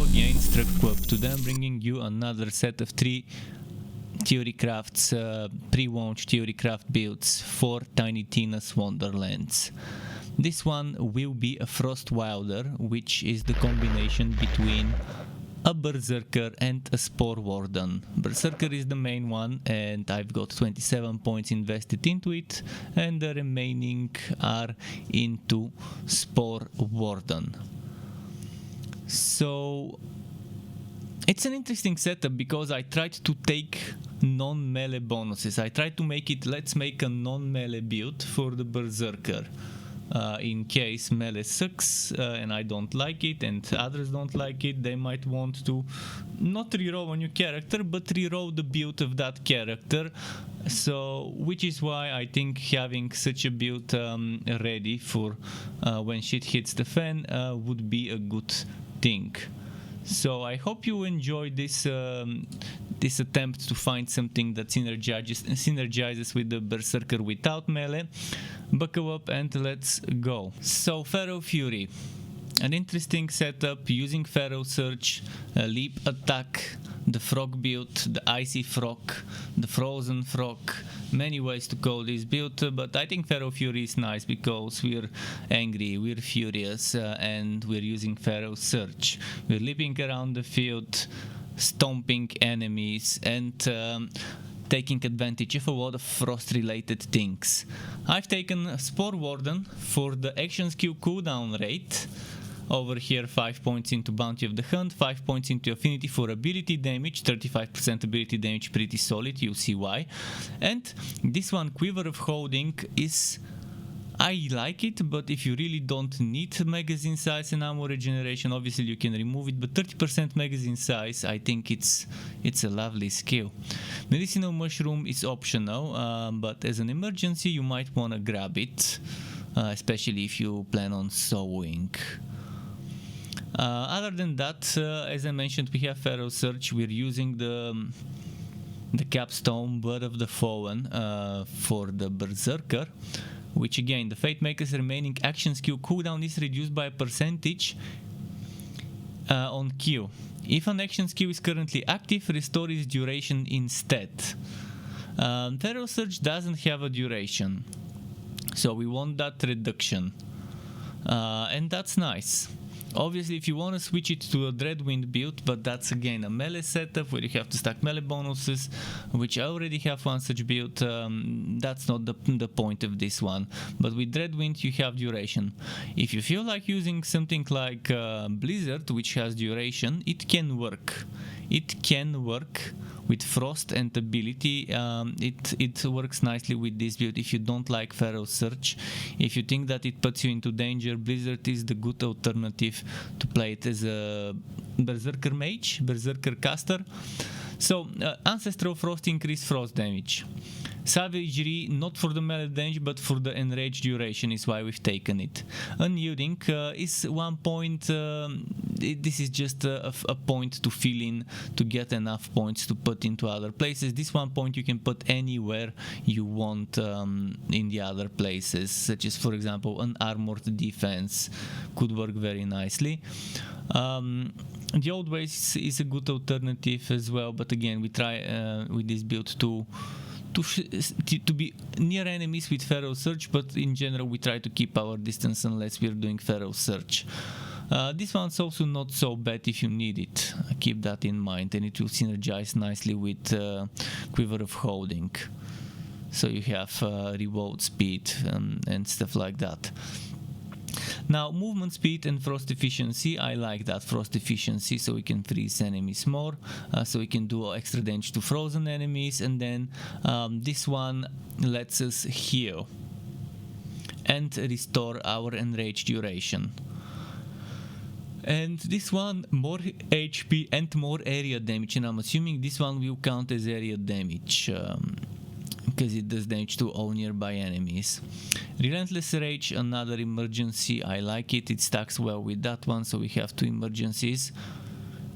again, struck up to them, bringing you another set of 3 theory crafts, pre-launch theory craft builds for Tiny Tina's Wonderlands. This one will be a Frost Wilder, which is the combination between a Brr-Zerker and a Spore Warden. Brr-Zerker is the main one, and I've got 27 points invested into it, and the remaining are into Spore Warden. So it's an interesting setup because I tried to take non-melee bonuses. I tried to make it, let's make a non-melee build for the Brr-Zerker. In case melee sucks and I don't like it and others don't like it, they might want to not reroll a new character but reroll the build of that character. So which is why I think having such a build ready for when shit hits the fan would be a good thing. So I hope you enjoyed this this attempt to find something that synergizes with the Brr-Zerker without melee. Buckle up and let's go. So Feral Fury, an interesting setup using Feral Search, Leap Attack, the Frog build, the Icy Frog, the Frozen Frog, many ways to call this build, but I think Feral Fury is nice because we're angry, we're furious, and we're using Feral Search. We're leaping around the field, stomping enemies, and taking advantage of a lot of frost related things. I've taken Spore Warden for the action skill cooldown rate. Over here 5 points into Bounty of the Hunt, 5 points into Affinity for ability damage, 35% ability damage, pretty solid, you'll see why. And this one, Quiver of Holding, is... I like it, but if you really don't need magazine size and ammo regeneration, obviously you can remove it, but 30% magazine size, I think it's a lovely skill. Medicinal Mushroom is optional, but as an emergency you might want to grab it, especially if you plan on sewing. Other than that, as I mentioned, we have Feral Search. We're using the capstone Blood of the Fallen for the Brr-Zerker, which again, the Fate Maker's remaining action skill cooldown is reduced by a percentage on Q. If an action skill is currently active, restore its duration instead. Feral Search doesn't have a duration, so we want that reduction, and that's nice. Obviously, if you want to switch it to a Dreadwind build, but that's again a melee setup where you have to stack melee bonuses, which I already have one such build, that's not the point of this one. But with Dreadwind you have duration. If you feel like using something like Blizzard, which has duration, it can work. It can work with Frost and ability. It works nicely with this build if you don't like Feral Search. If you think that it puts you into danger, Blizzard is the good alternative to play it as a Brr-Zerker mage, Brr-Zerker caster. So Ancestral Frost increased frost damage. Savagery, not for the melee damage but for the enraged duration, is why we've taken it. Unyielding is 1 point. This is just a point to fill in to get enough points to put into other places. This 1 point you can put anywhere you want in the other places, such as for example an armored defense could work very nicely. The Old Ways is a good alternative as well, but again we try with this build to be near enemies with Feral Search, but in general we try to keep our distance unless we're doing Feral Search. This one's also not so bad if you need it, keep that in mind, and it will synergize nicely with Quiver of Holding, so you have reload speed and stuff like that. Now, movement speed and frost efficiency, I like that frost efficiency, so we can freeze enemies more, so we can do extra damage to frozen enemies, and then this one lets us heal and restore our enraged duration. And this one, more HP and more area damage, and I'm assuming this one will count as area damage, because it does damage to all nearby enemies. Relentless Rage, another emergency, I like it, it stacks well with that one, so we have 2 emergencies.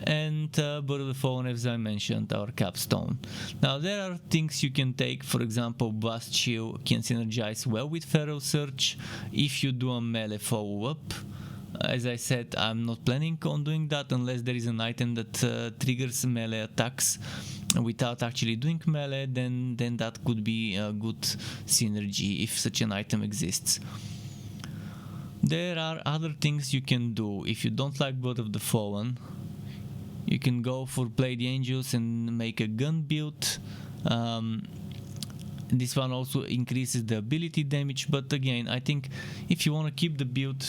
And Blood of the Fallen, as I mentioned, our capstone. Now there are things you can take, for example Blast Shield can synergize well with Feral Search if you do a melee follow-up. As I said, I'm not planning on doing that unless there is an item that triggers melee attacks without actually doing melee, then that could be a good synergy if such an item exists. There are other things you can do. If you don't like Blood of the Fallen, you can go for Play the Angels and make a gun build. This one also increases the ability damage, but again, I think if you want to keep the build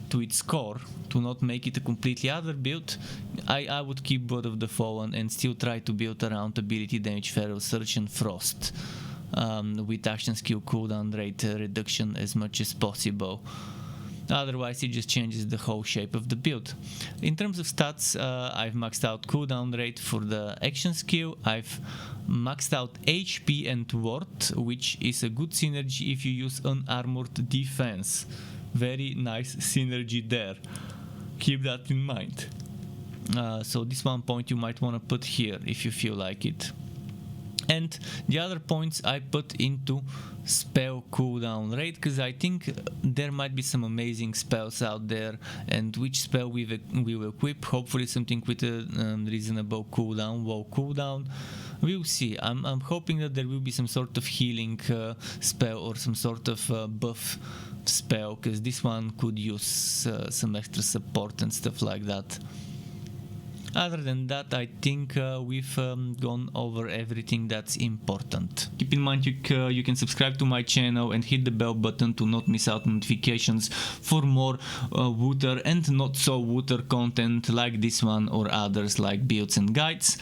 to its core, to not make it a completely other build, I would keep Blood of the Fallen and still try to build around ability damage, Feral Surge and Frost, with action skill cooldown rate reduction as much as possible. Otherwise, it just changes the whole shape of the build. In terms of stats, I've maxed out cooldown rate for the action skill. I've maxed out HP and ward, which is a good synergy if you use unarmored defense. Very nice synergy there. Keep that in mind. So this 1 point you might want to put here if you feel like it. And the other points I put into spell cooldown rate, because I think there might be some amazing spells out there, and which spell we will equip, hopefully something with a reasonable cooldown, low cooldown. We'll see. I'm hoping that there will be some sort of healing spell or some sort of buff spell, because this one could use some extra support and stuff like that. Other than that, I think we've gone over everything that's important. Keep in mind you can subscribe to my channel and hit the bell button to not miss out notifications for more Wooter and not so Wooter content like this one or others like builds and guides.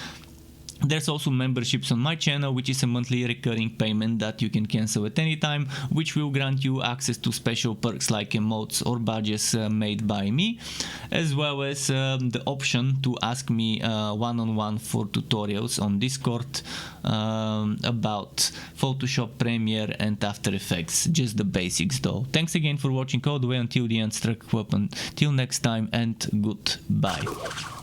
There's also memberships on my channel, which is a monthly recurring payment that you can cancel at any time, which will grant you access to special perks like emotes or badges made by me, as well as the option to ask me one-on-one for tutorials on Discord about Photoshop, Premiere and After Effects, just the basics though. Thanks again for watching all the way until the end. Struck weapon. Till next time and goodbye.